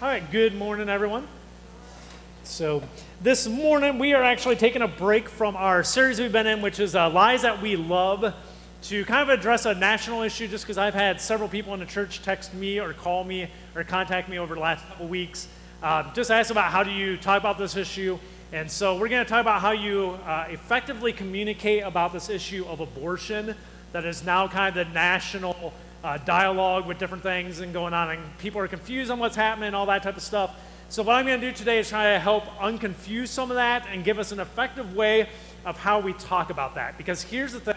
All right, good morning, everyone. So this morning we are actually taking a break from our series we've been in, which is Lies That We Love, to kind of address a national issue, just because I've had several people in the church text me or call me or contact me over the last couple weeks, just ask about how do you talk about this issue. And so we're going to talk about how you effectively communicate about this issue of abortion that is now kind of the national dialogue with different things and going on, and people are confused on what's happening, all that type of stuff. So what I'm going to do today is try to help unconfuse some of that and give us an effective way of how we talk about that. Because here's the thing,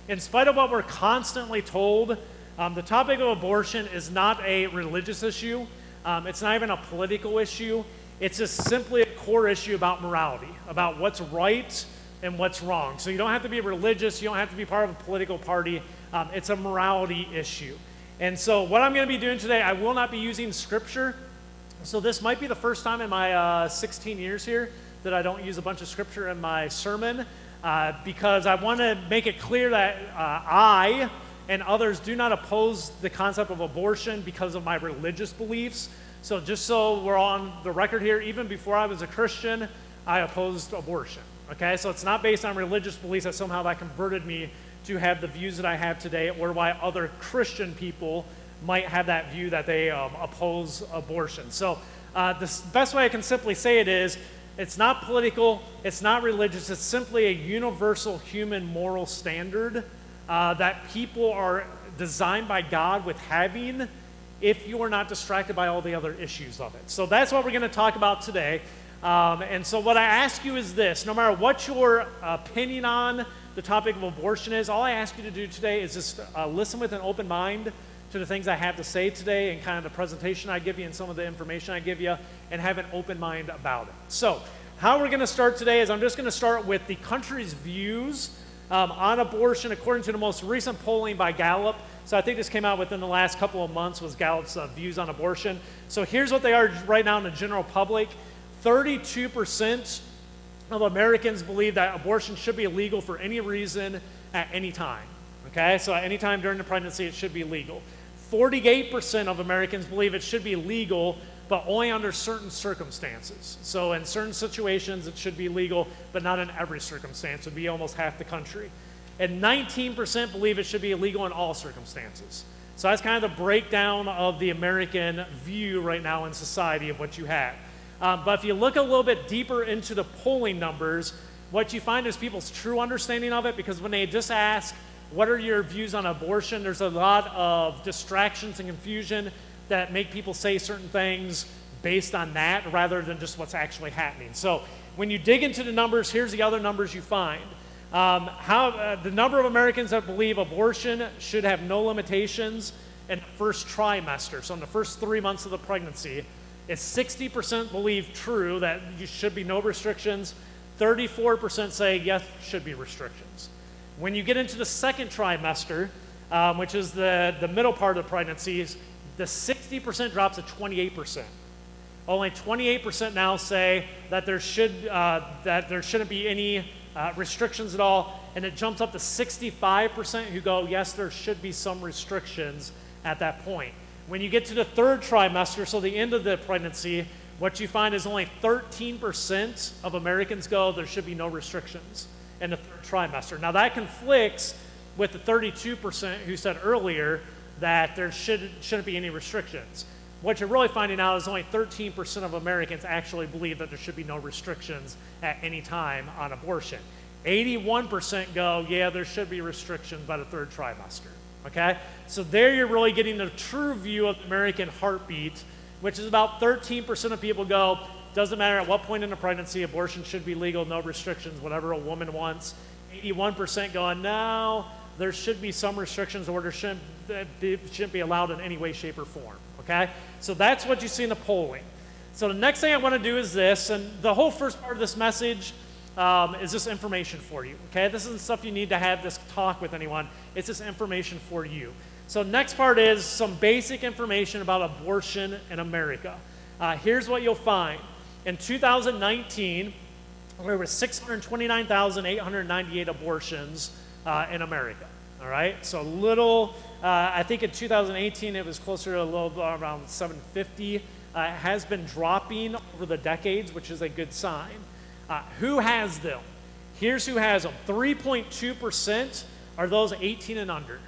in spite of what we're constantly told, the topic of abortion is not a religious issue. It's not even a political issue. It's just simply a core issue about morality, about what's right and what's wrong. So you don't have to be religious, you don't have to be part of a political party. It's a morality issue. And so what I'm going to be doing today, I will not be using scripture. So this might be the first time in my 16 years here that I don't use a bunch of scripture in my sermon, because I want to make it clear that I and others do not oppose the concept of abortion because of my religious beliefs. So just so we're on the record here, even before I was a Christian, I opposed abortion. Okay, so it's not based on religious beliefs that somehow that converted me to have the views that I have today, or why other Christian people might have that view that they oppose abortion. So the best way I can simply say it is, it's not political, it's not religious, it's simply a universal human moral standard that people are designed by God with having if you are not distracted by all the other issues of it. So that's what we're going to talk about today. And so what I ask you is this: no matter what your opinion on the topic of abortion is, all I ask you to do today is just listen with an open mind to the things I have to say today and kind of the presentation I give you and some of the information I give you, and have an open mind about it. So how we're going to start today is I'm just going to start with the country's views on abortion according to the most recent polling by Gallup. So I think this came out within the last couple of months, was Gallup's views on abortion. So here's what they are right now in the general public. 32% of Americans believe that abortion should be illegal for any reason at any time. Okay, so at any time during the pregnancy it should be legal. 48% of Americans believe it should be legal, but only under certain circumstances. So in certain situations it should be legal, but not in every circumstance. It would be almost half the country. And 19% believe it should be illegal in all circumstances. So that's kind of the breakdown of the American view right now in society of what you have. But if you look a little bit deeper into the polling numbers, what you find is people's true understanding of it, because when they just ask, what are your views on abortion, there's a lot of distractions and confusion that make people say certain things based on that rather than just what's actually happening. So when you dig into the numbers, here's the other numbers you find. The number of Americans that believe abortion should have no limitations in the first trimester, so in the first 3 months of the pregnancy, is 60% believe true, that you should be no restrictions. 34% say yes, should be restrictions. When you get into the second trimester, which is the middle part of the pregnancies, the 60% drops to 28%. Only 28% now say that there shouldn't be any restrictions at all, and it jumps up to 65% who go, yes, there should be some restrictions at that point. When you get to the third trimester, so the end of the pregnancy, what you find is only 13% of Americans go, there should be no restrictions in the third trimester. Now that conflicts with the 32% who said earlier that there shouldn't be any restrictions. What you're really finding out is only 13% of Americans actually believe that there should be no restrictions at any time on abortion. 81% go, yeah, there should be restrictions by the third trimester. Okay, so there you're really getting the true view of the American heartbeat, which is about 13% of people go, doesn't matter at what point in the pregnancy, abortion should be legal, no restrictions, whatever a woman wants. 81% going, no, there should be some restrictions, or there shouldn't be allowed in any way, shape, or form. Okay, so that's what you see in the polling. So the next thing I want to do is this, and the whole first part of this message is this information for you. Okay, this isn't stuff you need to have this talk with anyone. It's this information for you. So next part is some basic information about abortion in America. Here's what you'll find. In 2019, there were 629,898 abortions in America. All right, so a little I think in 2018 it was closer to a little bit around 750. It has been dropping over the decades, which is a good sign. Who has them? Here's who has them. 3.2% are those 18 and under.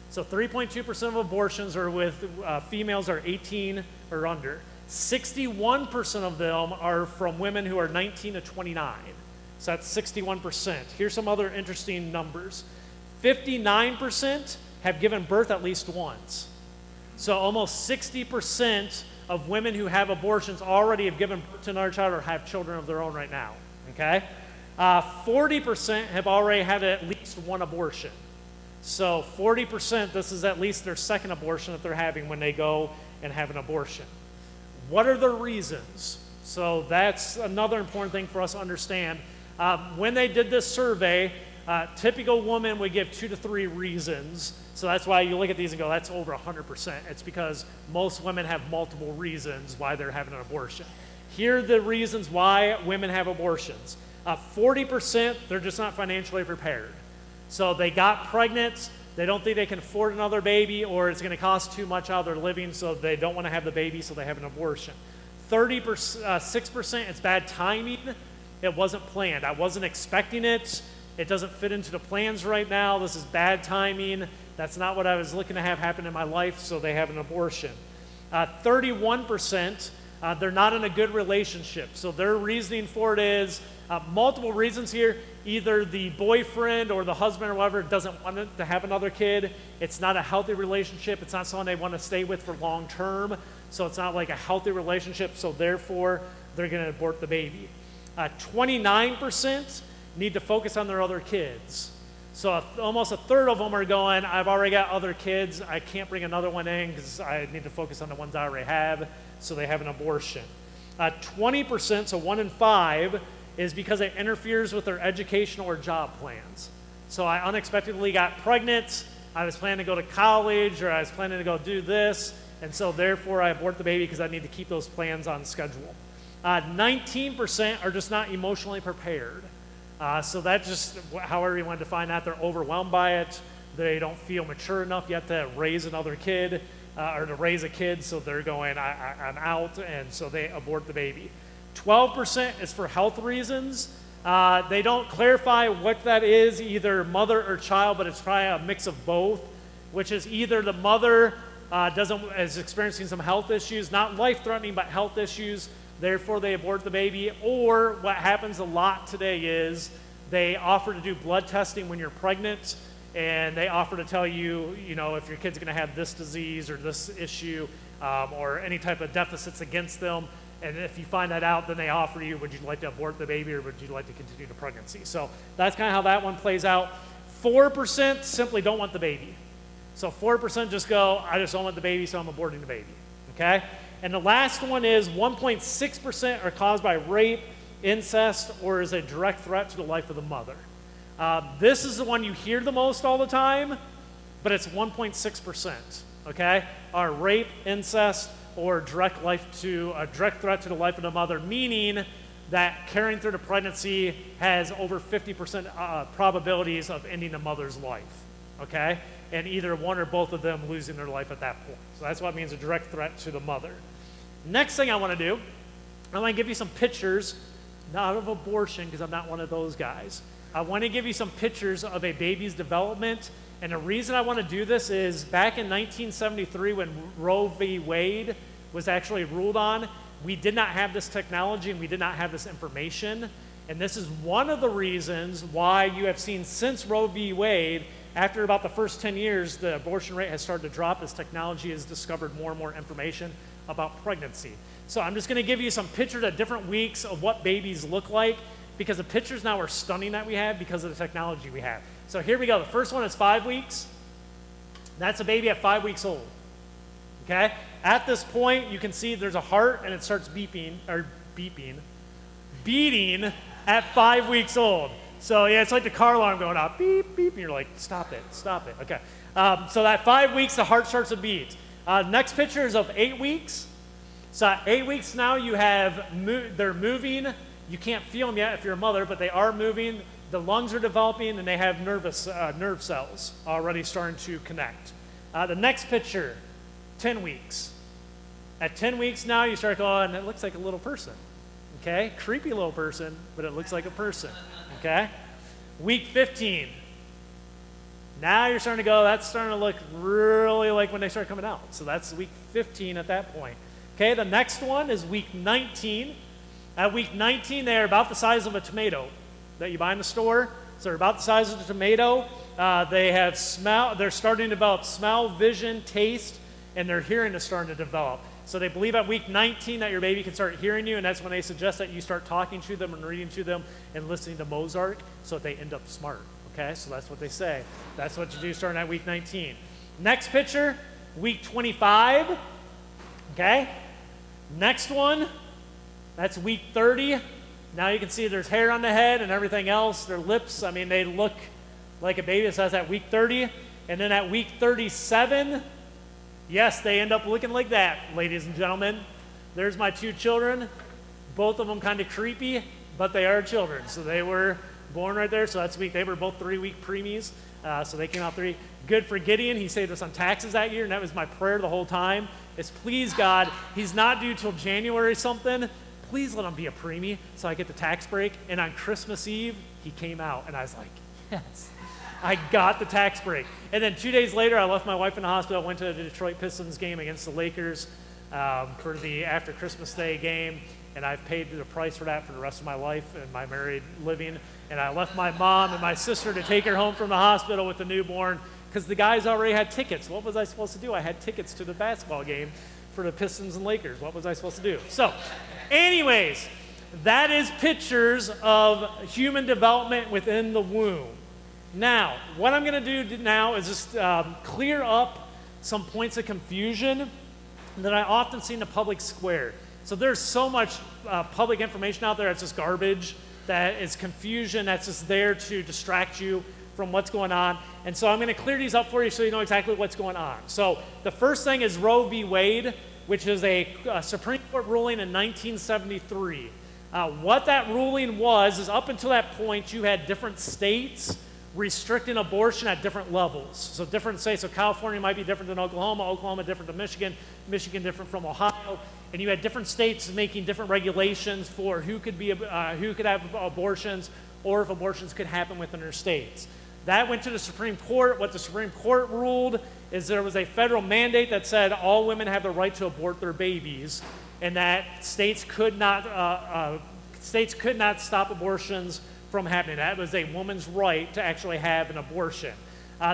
So 3.2% of abortions are with females are 18 or under. 61% of them are from women who are 19 to 29. So that's 61%. Here's some other interesting numbers. 59% have given birth at least once. So almost 60% of women who have abortions already have given birth to another child or have children of their own right now. Okay? 40% have already had at least one abortion. So 40%, this is at least their second abortion that they're having when they go and have an abortion. What are the reasons? So that's another important thing for us to understand. When they did this survey, typical woman would give 2 to 3 reasons. So that's why you look at these and go, that's over 100%. It's because most women have multiple reasons why they're having an abortion. Here are the reasons why women have abortions. 40%, they're just not financially prepared. So they got pregnant, they don't think they can afford another baby, or it's going to cost too much out of their living, so they don't want to have the baby, so they have an abortion. 6%, it's bad timing. It wasn't planned. I wasn't expecting it. It doesn't fit into the plans right now. This is bad timing. That's not what I was looking to have happen in my life, so they have an abortion. 31%, they're not in a good relationship. So their reasoning for it is multiple reasons here. Either the boyfriend or the husband or whatever doesn't want to have another kid. It's not a healthy relationship. It's not someone they want to stay with for long term. So it's not like a healthy relationship. So therefore, they're going to abort the baby. 29% need to focus on their other kids. So almost a third of them are going, I've already got other kids. I can't bring another one in because I need to focus on the ones I already have. So they have an abortion. 20%, so 1 in 5, is because it interferes with their educational or job plans. So I unexpectedly got pregnant, I was planning to go to college, or I was planning to go do this, and so therefore I abort the baby because I need to keep those plans on schedule. 19% are just not emotionally prepared. So that's just however you want to define that. They're overwhelmed by it. They don't feel mature enough yet to raise another kid, or to raise a kid, so they're going, I'm out, and so they abort the baby. 12% is for health reasons. They don't clarify what that is, either mother or child, but it's probably a mix of both, which is either the mother is experiencing some health issues, not life-threatening, but health issues, therefore they abort the baby, or what happens a lot today is they offer to do blood testing when you're pregnant, and they offer to tell you, if your kid's going to have this disease or this issue, or any type of deficits against them. And if you find that out, then they offer you, would you like to abort the baby or would you like to continue the pregnancy? So that's kind of how that one plays out. 4% simply don't want the baby. So 4% just go, I just don't want the baby, so I'm aborting the baby. Okay? And the last one is 1.6% are caused by rape, incest, or is a direct threat to the life of the mother. This is the one you hear the most all the time, but it's 1.6%. Okay? Are rape, incest, or a direct threat to the life of the mother, meaning that carrying through the pregnancy has over 50% probabilities of ending the mother's life, okay? And either one or both of them losing their life at that point. So that's what it means, a direct threat to the mother. Next thing I want to do, I want to give you some pictures, not of abortion, because I'm not one of those guys. I want to give you some pictures of a baby's development. And the reason I want to do this is back in 1973 when Roe v. Wade was actually ruled on, we did not have this technology and we did not have this information. And this is one of the reasons why you have seen since Roe v. Wade, after about the first 10 years, the abortion rate has started to drop as technology has discovered more and more information about pregnancy. So I'm just going to give you some pictures at different weeks of what babies look like, because the pictures now are stunning that we have because of the technology we have. So here we go. The first one is 5 weeks. That's a baby at 5 weeks old. Okay? At this point, you can see there's a heart and it starts beating at 5 weeks old. So yeah, it's like the car alarm going off, beep, beep, and you're like, stop it. Okay. So at 5 weeks, the heart starts to beat. Next picture is of 8 weeks. So at 8 weeks now, you have, they're moving. You can't feel them yet if you're a mother, but they are moving. The lungs are developing, and they have nerve cells already starting to connect. The next picture, 10 weeks. At 10 weeks now, you start going, it looks like a little person, okay? Creepy little person, but it looks like a person, okay? Week 15. Now you're starting to go, that's starting to look really like when they start coming out. So that's week 15 at that point. Okay, the next one is week 19. At week 19, they're about the size of a tomato that you buy in the store. So they're about the size of a tomato. They have smell, they're starting to develop smell, vision, taste, and their hearing is starting to develop. So they believe at week 19 that your baby can start hearing you, and that's when they suggest that you start talking to them and reading to them and listening to Mozart so that they end up smart. Okay, so that's what they say. That's what you do starting at week 19. Next picture, week 25. Okay, next one, that's week 30. Now you can see there's hair on the head and everything else. Their lips, I mean, they look like a baby. So that's at week 30. And then at week 37, yes, they end up looking like that, ladies and gentlemen. There's my two children. Both of them kind of creepy, but they are children. So they were born right there. So that's week. They were both 3-week preemies. So they came out 3. Good for Gideon. He saved us on taxes that year, and that was my prayer the whole time. Is please God, he's not due till January something. Please let him be a preemie so I get the tax break. And on Christmas Eve, he came out, and I was like, yes, I got the tax break. And then 2 days later, I left my wife in the hospital, went to the Detroit Pistons game against the Lakers for the after Christmas Day game, and I've paid the price for that for the rest of my life and my married living. And I left my mom and my sister to take her home from the hospital with the newborn because the guys already had tickets. What was I supposed to do? I had tickets to the basketball game for the Pistons and Lakers. What was I supposed to do? So, anyways, that is pictures of human development within the womb. Now, what I'm going to do now is just clear up some points of confusion that I often see in the public square. So there's so much public information out there that's just garbage, that is confusion, that's just there to distract you from what's going on. And so I'm going to clear these up for you so you know exactly what's going on. So the first thing is Roe v. Wade, which is a Supreme Court ruling in 1973. What that ruling was is up until that point, you had different states restricting abortion at different levels. So different states, so California might be different than Oklahoma, Oklahoma different than Michigan, Michigan different from Ohio, and you had different states making different regulations for who could have abortions or if abortions could happen within their states. That went to the Supreme Court. What the Supreme Court ruled is there was a federal mandate that said all women have the right to abort their babies, and that states could not stop abortions from happening. That was a woman's right to actually have an abortion.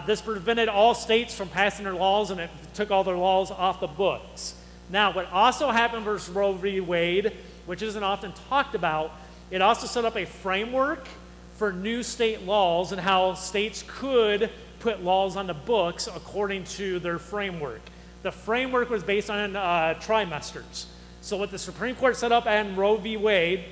This prevented all states from passing their laws, and it took all their laws off the books. Now, what also happened versus Roe v. Wade, which isn't often talked about, it also set up a framework for new state laws and how states could put laws on the books according to their framework. The framework was based on trimesters. So what the Supreme Court set up in Roe v. Wade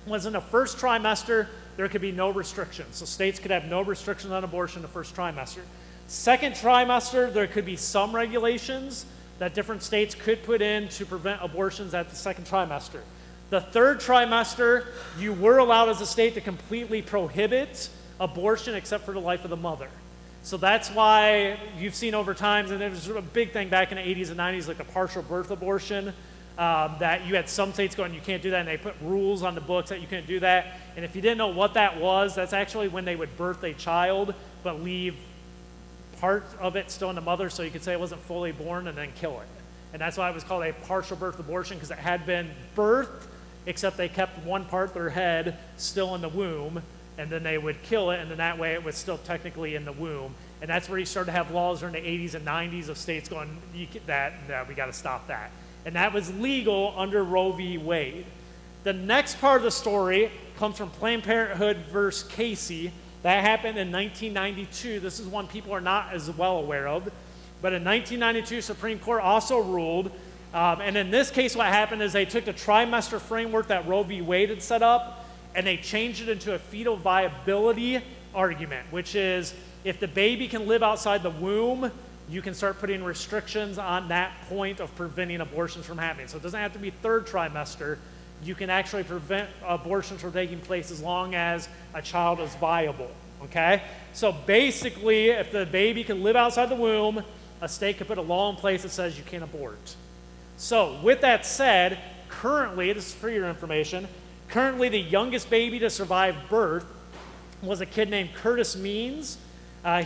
was in the first trimester, there could be no restrictions. So states could have no restrictions on abortion the first trimester. Second trimester, there could be some regulations that different states could put in to prevent abortions at the second trimester. The third trimester, you were allowed as a state to completely prohibit abortion except for the life of the mother. So that's why you've seen over time, and it was a big thing back in the 80s and 90s, like the partial birth abortion, that you had some states going, you can't do that, and they put rules on the books that you couldn't do that. And if you didn't know what that was, that's actually when they would birth a child, but leave part of it still in the mother, so you could say it wasn't fully born and then kill it. And that's why it was called a partial birth abortion, because it had been birthed, except they kept one part of their head still in the womb, and then they would kill it, and then that way it was still technically in the womb. And that's where you started to have laws during the 80s and 90s of states going, we got to stop that. And that was legal under Roe v. Wade. The next part of the story comes from Planned Parenthood versus Casey. That happened in 1992. This is one people are not as well aware of. But in 1992, Supreme Court also ruled, and in this case what happened is they took the trimester framework that Roe v. Wade had set up, and they changed it into a fetal viability argument, which is if the baby can live outside the womb, you can start putting restrictions on that point of preventing abortions from happening. So it doesn't have to be third trimester. You can actually prevent abortions from taking place as long as a child is viable, okay? So basically, if the baby can live outside the womb, a state could put a law in place that says you can't abort. So with that said, currently, this is for your information, currently the youngest baby to survive birth was a kid named Curtis Means.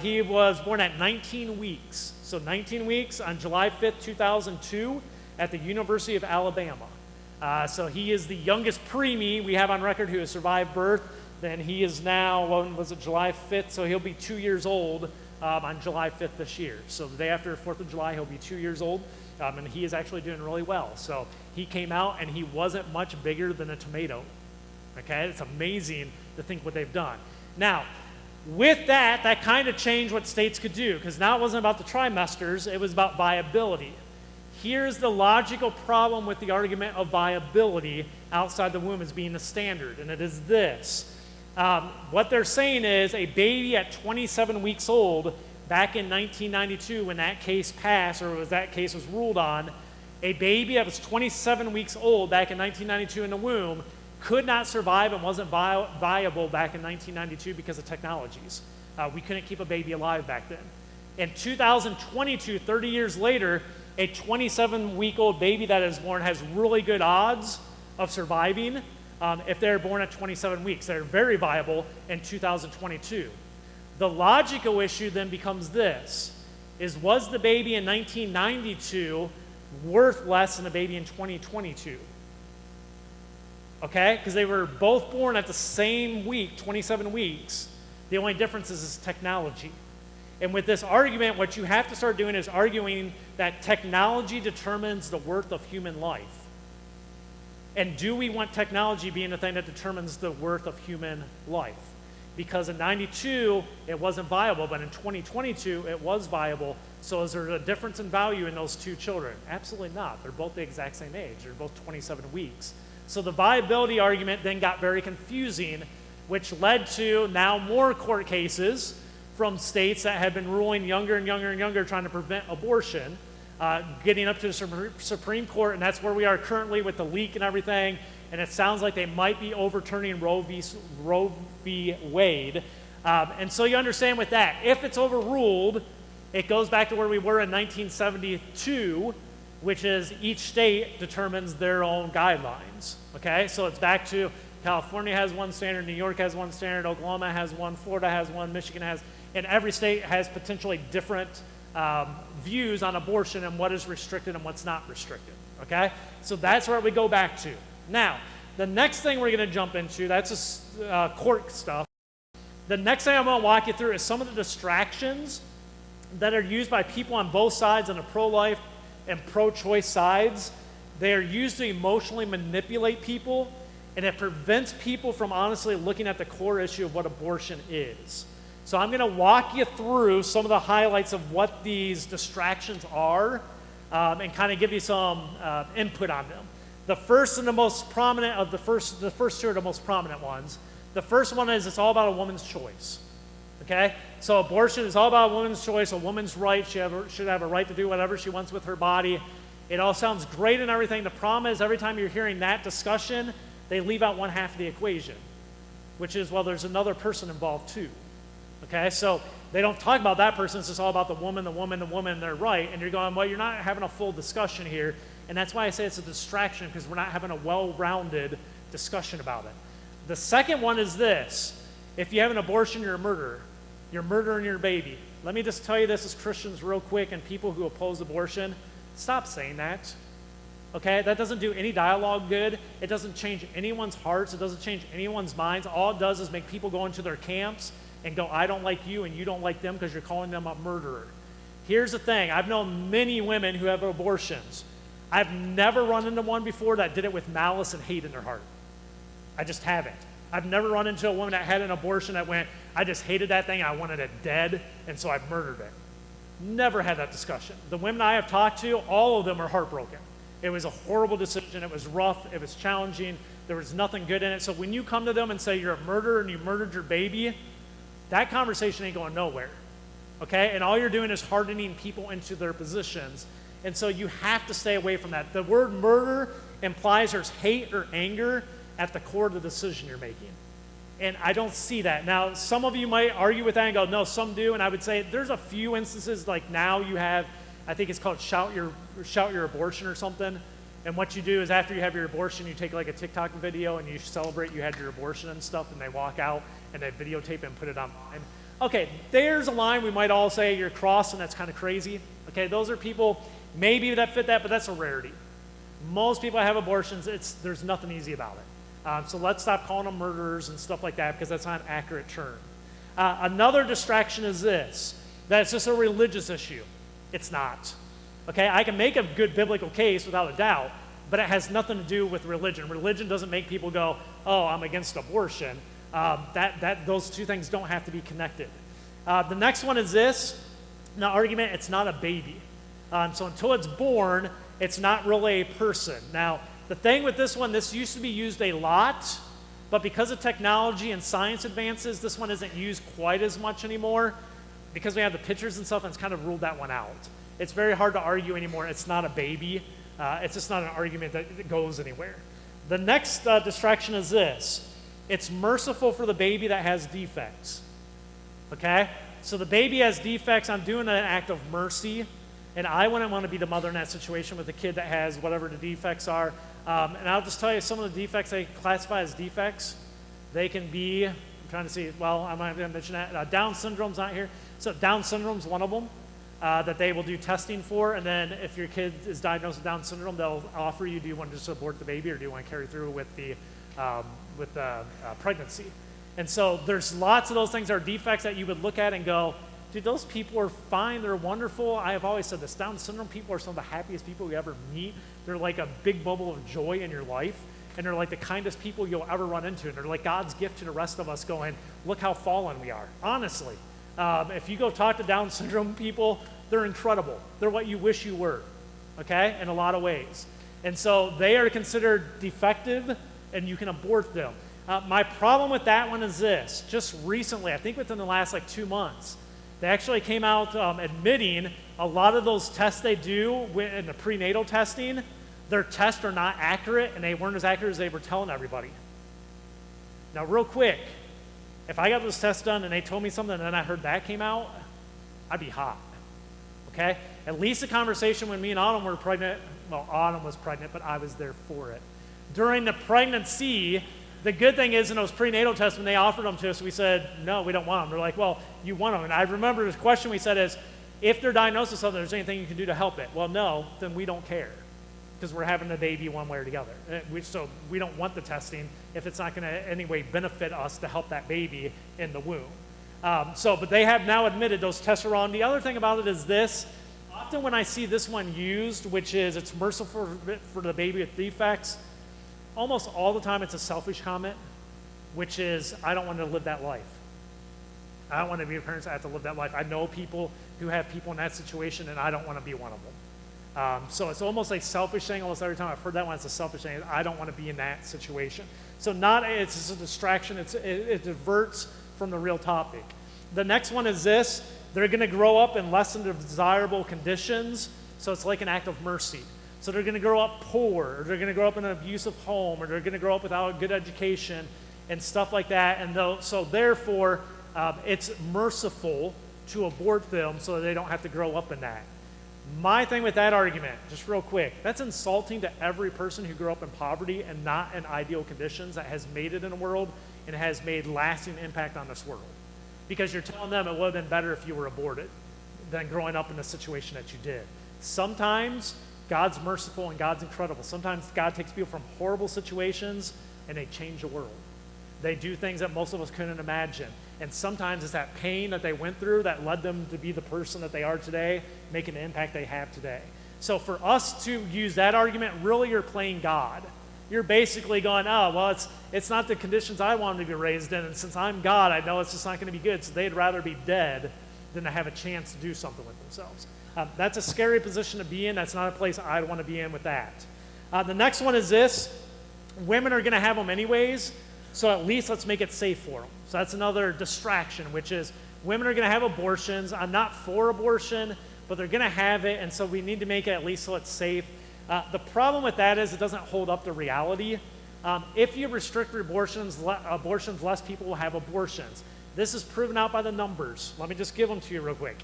He was born at 19 weeks. So 19 weeks on July 5th, 2002 at the University of Alabama. So he is the youngest preemie we have on record who has survived birth. Then he is now, when was it, July 5th? So he'll be 2 years old on July 5th this year. So the day after 4th of July, he'll be 2 years old. And he is actually doing really well. So he came out and he wasn't much bigger than a tomato. Okay, it's amazing to think what they've done. Now, with that kind of changed what states could do, because now it wasn't about the trimesters, it was about viability. Here's the logical problem with the argument of viability outside the womb as being the standard, and it is this. What they're saying is a baby at 27 weeks old, back in 1992 when that case passed, or that case was ruled on, a baby that was 27 weeks old back in 1992 in the womb could not survive and wasn't viable back in 1992 because of technologies. We couldn't keep a baby alive back then. In 2022, 30 years later, a 27-week-old baby that is born has really good odds of surviving if they're born at 27 weeks. They're very viable in 2022. The logical issue then becomes this, was the baby in 1992 worth less than a baby in 2022? Okay, because they were both born at the same week, 27 weeks. The only difference is technology. And with this argument, what you have to start doing is arguing that technology determines the worth of human life. And do we want technology being the thing that determines the worth of human life? Because in 92, it wasn't viable, but in 2022, it was viable. So is there a difference in value in those two children? Absolutely not. They're both the exact same age. They're both 27 weeks. So the viability argument then got very confusing, which led to now more court cases from states that had been ruling younger and younger and younger, trying to prevent abortion, getting up to the Supreme Court, and that's where we are currently with the leak and everything. And it sounds like they might be overturning Roe v. Wade. And so you understand with that, if it's overruled, it goes back to where we were in 1972, which is each state determines their own guidelines. Okay, so it's back to California has one standard, New York has one standard, Oklahoma has one, Florida has one, Michigan has, and every state has potentially different views on abortion and what is restricted and what's not restricted. Okay, so that's where we go back to. Now, the next thing we're going to jump into, that's just court stuff. The next thing I'm going to walk you through is some of the distractions that are used by people on both sides, on the pro-life and pro-choice sides. They are used to emotionally manipulate people, and it prevents people from honestly looking at the core issue of what abortion is. So I'm going to walk you through some of the highlights of what these distractions are and kind of give you some input on them. The first and the most prominent of the first two are the most prominent ones. The first one is it's all about a woman's choice. Okay? So abortion is all about a woman's choice, a woman's right. She should have a right to do whatever she wants with her body. It all sounds great and everything. The problem is every time you're hearing that discussion, they leave out one half of the equation, which is, well, there's another person involved too. Okay? So they don't talk about that person. It's just all about the woman, and their right. And you're going, well, you're not having a full discussion here. And that's why I say it's a distraction, because we're not having a well-rounded discussion about it. The second one is this. If you have an abortion, you're a murderer. You're murdering your baby. Let me just tell you this as Christians real quick, and people who oppose abortion, stop saying that. Okay? That doesn't do any dialogue good. It doesn't change anyone's hearts. It doesn't change anyone's minds. All it does is make people go into their camps and go, I don't like you and you don't like them because you're calling them a murderer. Here's the thing. I've known many women who have abortions. I've never run into one before that did it with malice and hate in their heart. I just haven't. I've never run into a woman that had an abortion that went, I just hated that thing, I wanted it dead, and so I murdered it. Never had that discussion. The women I have talked to, all of them are heartbroken. It was a horrible decision. It was rough. It was challenging. There was nothing good in it. So when you come to them and say you're a murderer and you murdered your baby, that conversation ain't going nowhere. Okay? And all you're doing is hardening people into their positions. And so you have to stay away from that. The word murder implies there's hate or anger at the core of the decision you're making. And I don't see that. Now, some of you might argue with that and go, no, some do. And I would say there's a few instances, like now you have I think it's called Shout Your Abortion or something. And what you do is after you have your abortion, you take like a TikTok video and you celebrate you had your abortion and stuff, and they walk out and they videotape it and put it online. Okay, there's a line we might all say you're crossing, that's kind of crazy. Okay, those are people maybe that fit that, but that's a rarity. Most people that have abortions, there's nothing easy about it. So let's stop calling them murderers and stuff like that, because that's not an accurate term. Another distraction is this, that it's just a religious issue. It's not. Okay, I can make a good biblical case without a doubt, but it has nothing to do with religion. Religion doesn't make people go, oh, I'm against abortion. Those two things don't have to be connected. The next one is this, the argument, it's not a baby. So until it's born, it's not really a person. Now, the thing with this one, this used to be used a lot, but because of technology and science advances, this one isn't used quite as much anymore. Because we have the pictures and stuff, and it's kind of ruled that one out. It's very hard to argue anymore. It's not a baby. It's just not an argument that goes anywhere. The next distraction is this. It's merciful for the baby that has defects. Okay? So the baby has defects. I'm doing an act of mercy, and I wouldn't want to be the mother in that situation with a kid that has whatever the defects are. And I'll just tell you some of the defects they classify as defects. They can be, I'm trying to see, well, I'm not going to mention that. Down syndrome's not here. So Down syndrome's one of them that they will do testing for. And then if your kid is diagnosed with Down syndrome, they'll offer you, do you want to just abort the baby, or do you want to carry through with the pregnancy? And so there's lots of those things that are defects that you would look at and go, dude, those people are fine. They're wonderful. I have always said this. Down syndrome people are some of the happiest people you ever meet. They're like a big bubble of joy in your life. And they're like the kindest people you'll ever run into. And they're like God's gift to the rest of us going, look how fallen we are. Honestly. If you go talk to Down syndrome people, they're incredible. They're what you wish you were. Okay? In a lot of ways. And so they are considered defective, and you can abort them. My problem with that one is this. Just recently, I think within the last 2 months, they actually came out admitting a lot of those tests they do in the prenatal testing, their tests are not accurate, and they weren't as accurate as they were telling everybody. Now, real quick, if I got those tests done and they told me something and then I heard that came out, I'd be hot. Okay? At least the conversation when me and Autumn were pregnant, well, Autumn was pregnant, but I was there for it. During the pregnancy, the good thing is in those prenatal tests, when they offered them to us, we said, no, we don't want them. They're like, well, you want them. And I remember the question we said is, if they're diagnosed with something, there's anything you can do to help it. Well, no, then we don't care, because we're having the baby one way or the other. So we don't want the testing if it's not going to in any way benefit us to help that baby in the womb. But they have now admitted those tests are wrong. The other thing about it is this. Often when I see this one used, which is it's merciful for the baby with defects, almost all the time it's a selfish comment, which is, I don't want to live that life. I don't want to be a parent that have to live that life. I know people who have people in that situation, and I don't want to be one of them. So it's almost a selfish thing. Almost every time I've heard that one, it's a selfish thing. I don't want to be in that situation. So it's just a distraction. It diverts from the real topic. The next one is this. They're going to grow up in less than desirable conditions, so it's like an act of mercy. So they're going to grow up poor, or they're going to grow up in an abusive home, or they're going to grow up without a good education and stuff like that. And so therefore, it's merciful to abort them so that they don't have to grow up in that. My thing with that argument, just real quick, that's insulting to every person who grew up in poverty and not in ideal conditions that has made it in the world and has made lasting impact on this world. Because you're telling them it would have been better if you were aborted than growing up in the situation that you did. Sometimes God's merciful and God's incredible. Sometimes God takes people from horrible situations and they change the world. They do things that most of us couldn't imagine. And sometimes it's that pain that they went through that led them to be the person that they are today, making the impact they have today. So for us to use that argument, really you're playing God. You're basically going, oh, well, it's not the conditions I wanted to be raised in, and since I'm God, I know it's just not going to be good, so they'd rather be dead than to have a chance to do something with themselves. That's a scary position to be in. That's not a place I'd want to be in with that. The next one is this. Women are going to have them anyways, so at least let's make it safe for them. So that's another distraction, which is women are going to have abortions. I'm not for abortion, but they're going to have it, and so we need to make it at least so it's safe. The problem with that is it doesn't hold up to reality. If you restrict abortions, less people will have abortions. This is proven out by the numbers. Let me just give them to you real quick.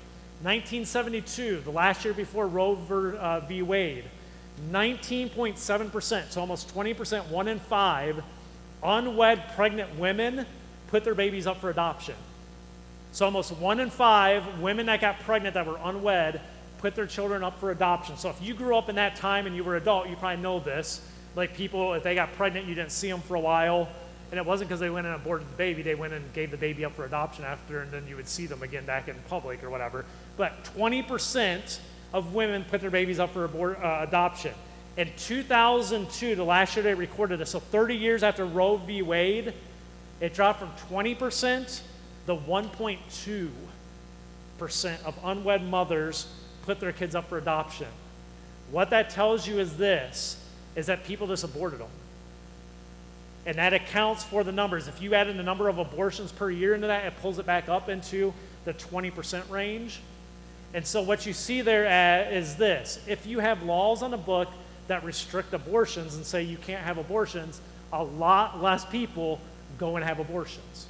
1972, the last year before Roe v. Wade, 19.7%, so almost 20%, 1 in 5 unwed pregnant women put their babies up for adoption. So almost 1 in 5 women that got pregnant that were unwed put their children up for adoption. So if you grew up in that time and you were adult, you probably know this. Like people, if they got pregnant, you didn't see them for a while. And it wasn't because they went and aborted the baby. They went and gave the baby up for adoption after, and then you would see them again back in public or whatever. But 20% of women put their babies up for adoption. In 2002, the last year they recorded this, so 30 years after Roe v. Wade, it dropped from 20% to 1.2% of unwed mothers put their kids up for adoption. What that tells you is this, is that people just aborted them. And that accounts for the numbers. If you add in the number of abortions per year into that, it pulls it back up into the 20% range. And so what you see there is this. If you have laws on the book that restrict abortions and say you can't have abortions, a lot less people go and have abortions.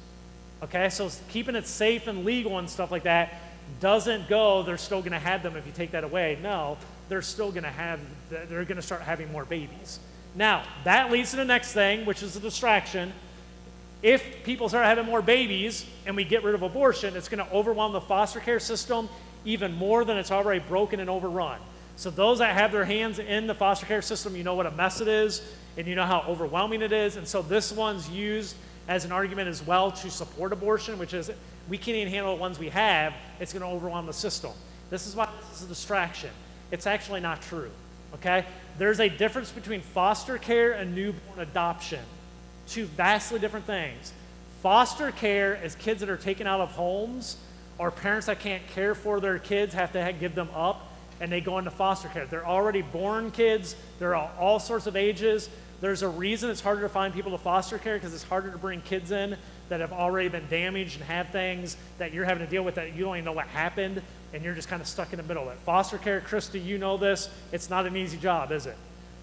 Okay, so keeping it safe and legal and stuff like that doesn't go, they're still going to have them if you take that away. No, they're still going to they're going to start having more babies. Now, that leads to the next thing, which is a distraction. If people start having more babies and we get rid of abortion, it's going to overwhelm the foster care system even more than it's already broken and overrun. So those that have their hands in the foster care system, you know what a mess it is, and you know how overwhelming it is. And so this one's used as an argument as well to support abortion, which is we can't even handle the ones we have. It's going to overwhelm the system. This is why this is a distraction. It's actually not true. Okay? There's a difference between foster care and newborn adoption. Two vastly different things. Foster care is kids that are taken out of homes, or parents that can't care for their kids have to give them up, and they go into foster care. They're already born kids. They're all sorts of ages. There's a reason it's harder to find people to foster care because it's harder to bring kids in that have already been damaged and have things that you're having to deal with that you don't even know what happened, and you're just kind of stuck in the middle of it. Foster care, Krista, you know this, it's not an easy job, is it?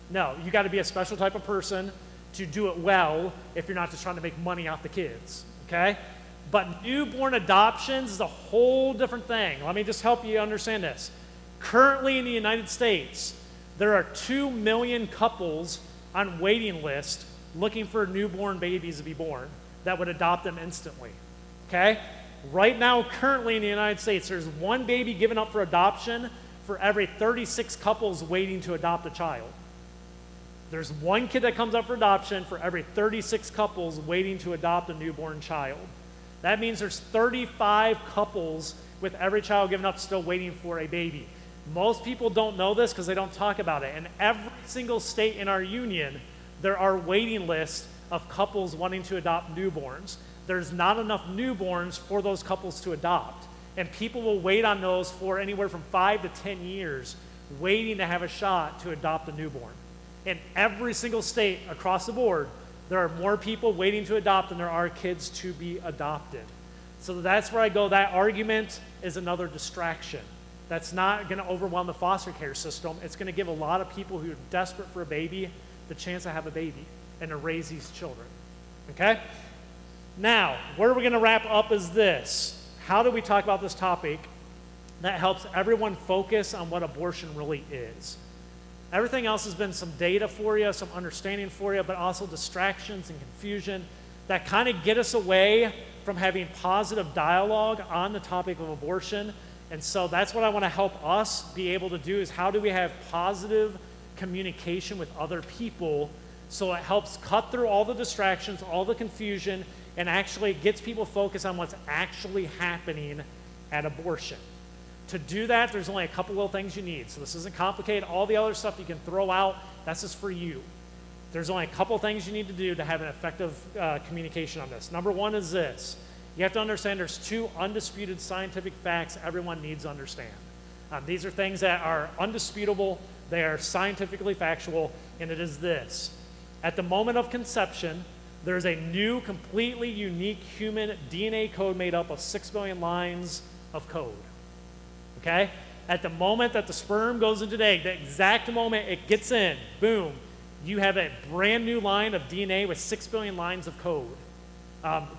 No, you got to be a special type of person to do it well if you're not just trying to make money off the kids, okay? But newborn adoptions is a whole different thing. Let me just help you understand this. Currently in the United States, there are 2 million couples on waiting list looking for newborn babies to be born that would adopt them instantly, okay? Right now, currently in the United States, there's 1 baby given up for adoption for every 36 couples waiting to adopt a child. There's 1 kid that comes up for adoption for every 36 couples waiting to adopt a newborn child. That means there's 35 couples with every child given up still waiting for a baby. Most people don't know this because they don't talk about it. In every single state in our union, there are waiting lists of couples wanting to adopt newborns. There's not enough newborns for those couples to adopt. And people will wait on those for anywhere from 5 to 10 years, waiting to have a shot to adopt a newborn. In every single state across the board, there are more people waiting to adopt than there are kids to be adopted. So that's where I go. That argument is another distraction. That's not going to overwhelm the foster care system. It's going to give a lot of people who are desperate for a baby the chance to have a baby and to raise these children. Okay? Now, where we're going to wrap up is this. How do we talk about this topic that helps everyone focus on what abortion really is? Everything else has been some data for you, some understanding for you, but also distractions and confusion that kind of get us away from having positive dialogue on the topic of abortion. And so that's what I want to help us be able to do is how do we have positive communication with other people so it helps cut through all the distractions, all the confusion, and actually gets people focused on what's actually happening at abortion. To do that, there's only a couple little things you need. So this isn't complicated. All the other stuff you can throw out, that's just for you. There's only a couple things you need to do to have an effective communication on this. Number one is this. You have to understand there's 2 undisputed scientific facts everyone needs to understand. These are things that are undisputable, they are scientifically factual, and it is this. At the moment of conception, there's a new, completely unique human DNA code made up of 6 billion lines of code. Okay? At the moment that the sperm goes into the egg, the exact moment it gets in, boom, you have a brand new line of DNA with 6 billion lines of code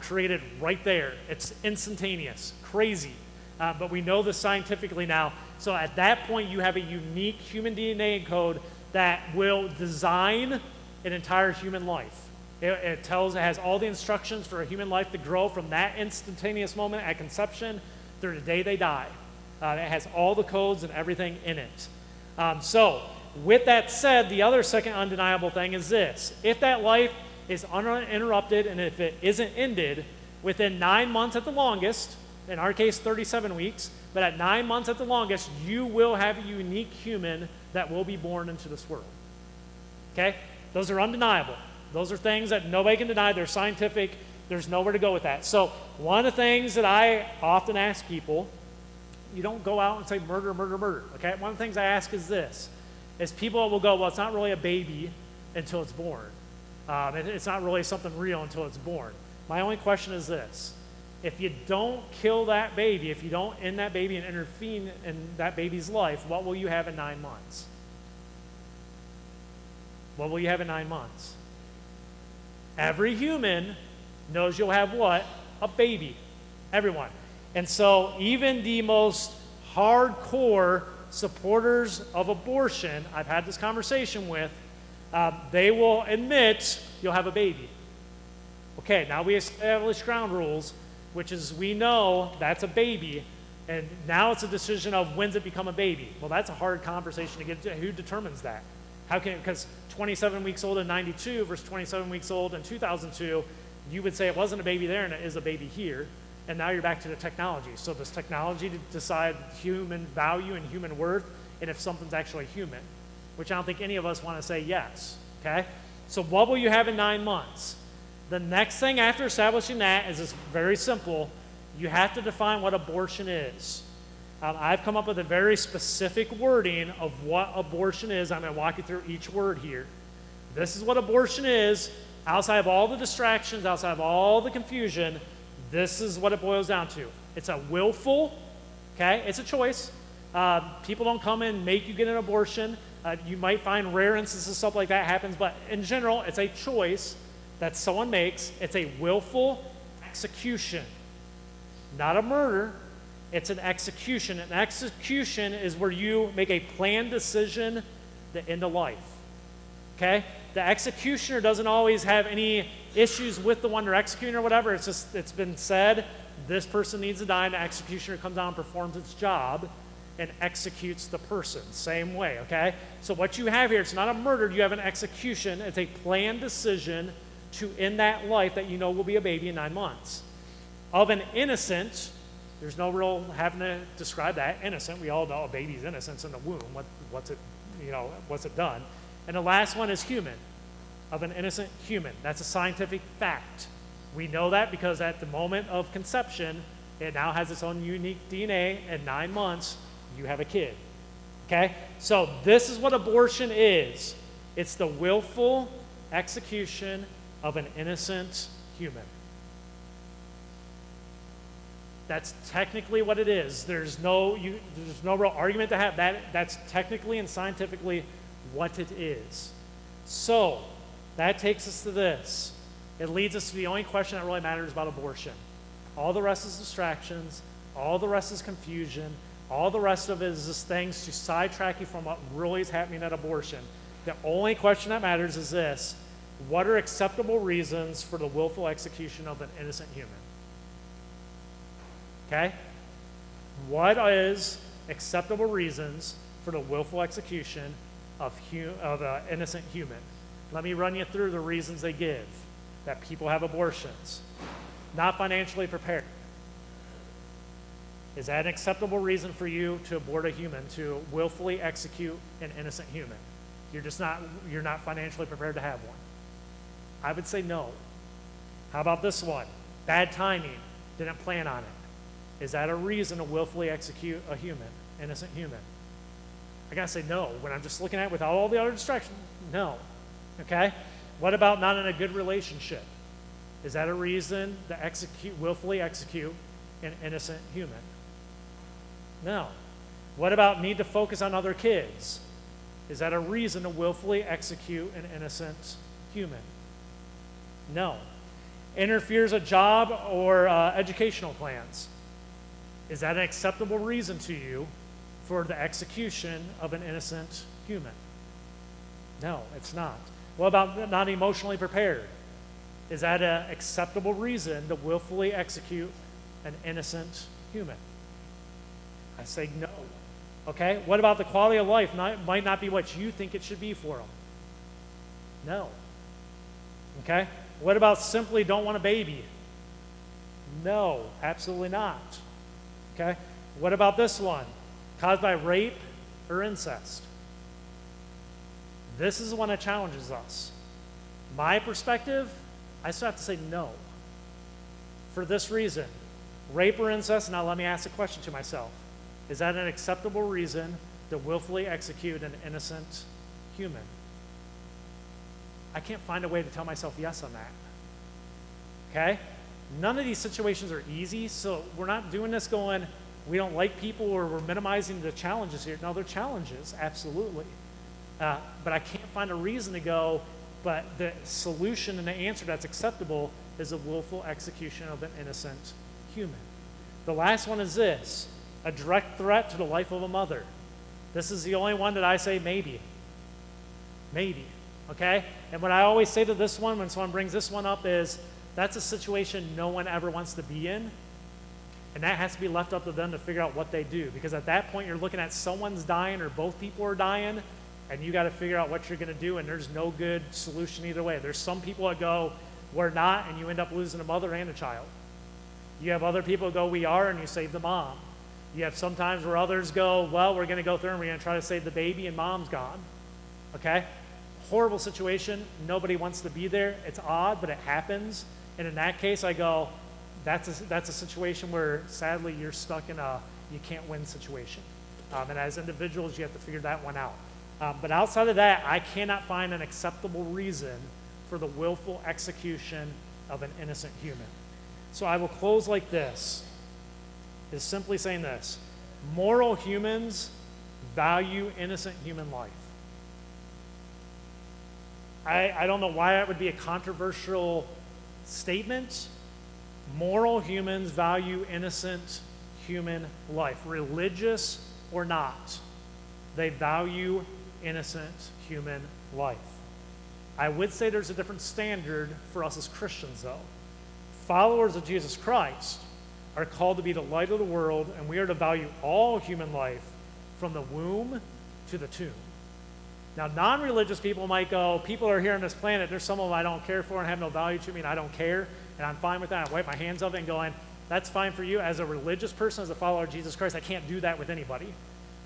created right there. It's instantaneous, crazy. but we know this scientifically now. So at that point, you have a unique human DNA code that will design an entire human life. It has all the instructions for a human life to grow from that instantaneous moment at conception through the day they die. It has all the codes and everything in it. So with that said, the other second undeniable thing is this. If that life is uninterrupted and if it isn't ended within 9 months at the longest, in our case 37 weeks, but at 9 months at the longest, you will have a unique human that will be born into this world. Okay? Those are undeniable. Those are things that nobody can deny. They're scientific. There's nowhere to go with that. So one of the things that I often ask people, you don't go out and say murder, murder, murder. Okay? One of the things I ask is this, is people will go, well, it's not really a baby until it's born. It's not really something real until it's born. My only question is this. If you don't kill that baby, if you don't end that baby and intervene in that baby's life, what will you have in 9 months? What will you have in 9 months? Every human knows you'll have what? A baby. Everyone. And so even the most hardcore supporters of abortion, I've had this conversation with, they will admit you'll have a baby. Okay, now we establish ground rules, which is we know that's a baby, and now it's a decision of when's it become a baby. Well, that's a hard conversation to get to. Who determines that? Because 27 weeks old in 92 versus 27 weeks old in 2002, you would say it wasn't a baby there and it is a baby here, and now you're back to the technology. So does technology decide human value and human worth, and if something's actually human? Which I don't think any of us want to say yes, okay? So what will you have in 9 months? The next thing after establishing that is it's very simple. You have to define what abortion is. I've come up with a very specific wording of what abortion is. I'm going to walk you through each word here. This is what abortion is. Outside of all the distractions, outside of all the confusion, this is what it boils down to. It's a willful, okay? It's a choice. People don't come and make you get an abortion. You might find rare instances stuff like that happens, but in general, it's a choice that someone makes. It's a willful execution, not a murder. It's an execution. An execution is where you make a planned decision to end a life. Okay? The executioner doesn't always have any issues with the one they're executing or whatever. It's just, it's been said, this person needs to die, and the executioner comes down and performs its job and executes the person. Same way, okay? So what you have here, it's not a murder, you have an execution. It's a planned decision to end that life that you know will be a baby in 9 months. Of an innocent, there's no real having to describe that. Innocent, we all know a baby's innocence in the womb. What's it done? And the last one is human, of an innocent human. That's a scientific fact. We know that because at the moment of conception, it now has its own unique DNA. In 9 months, you have a kid. Okay? So this is what abortion is. It's the willful execution of an innocent human. That's technically what it is. There's no real argument to have. That's technically and scientifically what it is. So that takes us to this. It leads us to the only question that really matters about abortion. All the rest is distractions. All the rest is confusion. All the rest of it is just things to sidetrack you from what really is happening at abortion. The only question that matters is this. What are acceptable reasons for the willful execution of an innocent human? Okay? What is acceptable reasons for the willful execution of an innocent human? Let me run you through the reasons they give that people have abortions. Not financially prepared. Is that an acceptable reason for you to abort a human, to willfully execute an innocent human? You're not financially prepared to have one. I would say no. How about this one? Bad timing. Didn't plan on it. Is that a reason to willfully execute a human, innocent human? I gotta say no. When I'm just looking at it without all the other distractions, no. Okay? What about not in a good relationship? Is that a reason to willfully execute an innocent human? No. What about need to focus on other kids? Is that a reason to willfully execute an innocent human? No. Interferes with job or educational plans? Is that an acceptable reason to you for the execution of an innocent human? No, it's not. What about not emotionally prepared? Is that an acceptable reason to willfully execute an innocent human? I say no. Okay? What about the quality of life might not be what you think it should be for them? No. Okay? What about simply don't want a baby? No, absolutely not. Okay? What about this one? Caused by rape or incest? This is the one that challenges us. My perspective, I still have to say no. For this reason, rape or incest, now let me ask a question to myself. Is that an acceptable reason to willfully execute an innocent human? I can't find a way to tell myself yes on that. Okay? None of these situations are easy, so we're not doing this going, we don't like people or we're minimizing the challenges here. No, they're challenges, absolutely. But I can't find a reason to go, but the solution and the answer that's acceptable is a willful execution of an innocent human. The last one is this, a direct threat to the life of a mother. This is the only one that I say maybe. Maybe, okay? And what I always say to this one when someone brings this one up is, that's a situation no one ever wants to be in, and that has to be left up to them to figure out what they do. Because at that point, you're looking at someone's dying or both people are dying, and you got to figure out what you're going to do, and there's no good solution either way. There's some people that go, we're not, and you end up losing a mother and a child. You have other people that go, we are, and you save the mom. You have sometimes where others go, well, we're going to go through and we're going to try to save the baby, and mom's gone. Okay? Horrible situation. Nobody wants to be there. It's odd, but it happens. And in that case, I go, that's a situation where, sadly, you're stuck in a you can't win situation. And as individuals, you have to figure that one out. But outside of that, I cannot find an acceptable reason for the willful execution of an innocent human. So I will close like this, is simply saying this. Moral humans value innocent human life. I don't know why that would be a controversial statement. Moral humans value innocent human life, religious or not. They value innocent human life. I would say there's a different standard for us as Christians, though. Followers of Jesus Christ are called to be the light of the world, and we are to value all human life from the womb to the tomb. Now, non-religious people might go, people are here on this planet, there's some of them I don't care for and have no value to me, and I don't care, and I'm fine with that. I wipe my hands of it and going, that's fine for you. As a religious person, as a follower of Jesus Christ, I can't do that with anybody.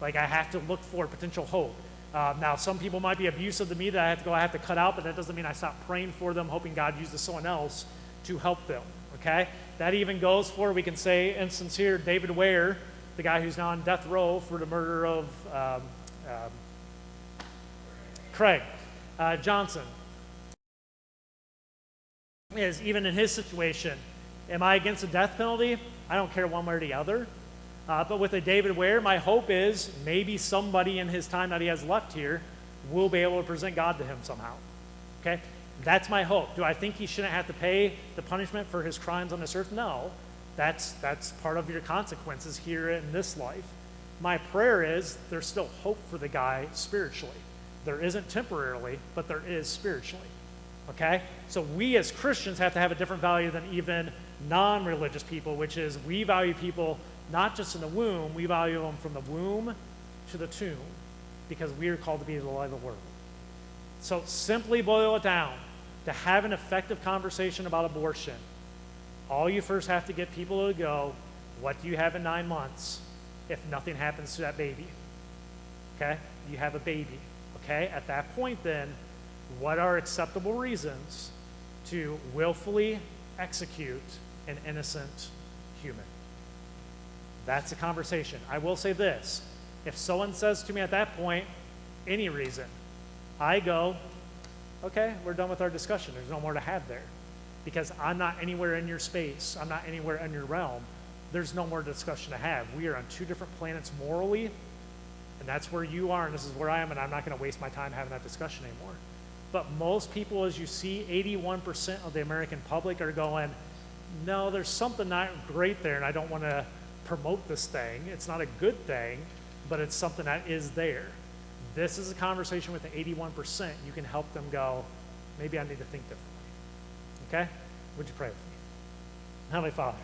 Like, I have to look for potential hope. Now, some people might be abusive to me that I have to cut out, but that doesn't mean I stop praying for them, hoping God uses someone else to help them, okay? That even goes for, we can say, instance here, David Ware, the guy who's now on death row for the murder of Craig Johnson. Is even in his situation, am I against the death penalty? I don't care one way or the other. But with a David Ware, my hope is maybe somebody in his time that he has left here will be able to present God to him somehow. Okay? That's my hope. Do I think he shouldn't have to pay the punishment for his crimes on this earth? No. That's part of your consequences here in this life. My prayer is there's still hope for the guy spiritually. There isn't temporarily, but there is spiritually. Okay? So we as Christians have to have a different value than even non-religious people, which is we value people not just in the womb, we value them from the womb to the tomb, because we are called to be the light of the world. So simply boil it down. To have an effective conversation about abortion, all you first have to get people to go, what do you have in 9 months if nothing happens to that baby? Okay? You have a baby. Okay? At that point then, what are acceptable reasons to willfully execute an innocent human? That's a conversation. I will say this. If someone says to me at that point, any reason, I go, okay, we're done with our discussion. There's no more to have there. Because I'm not anywhere in your space. I'm not anywhere in your realm. There's no more discussion to have. We are on two different planets morally, and that's where you are, and this is where I am, and I'm not going to waste my time having that discussion anymore. But most people, as you see, 81% of the American public are going, no, there's something not great there, and I don't want to promote this thing. It's not a good thing, but it's something that is there. This is a conversation with the 81%. You can help them go, maybe I need to think differently. Okay? Would you pray with me? Heavenly Father,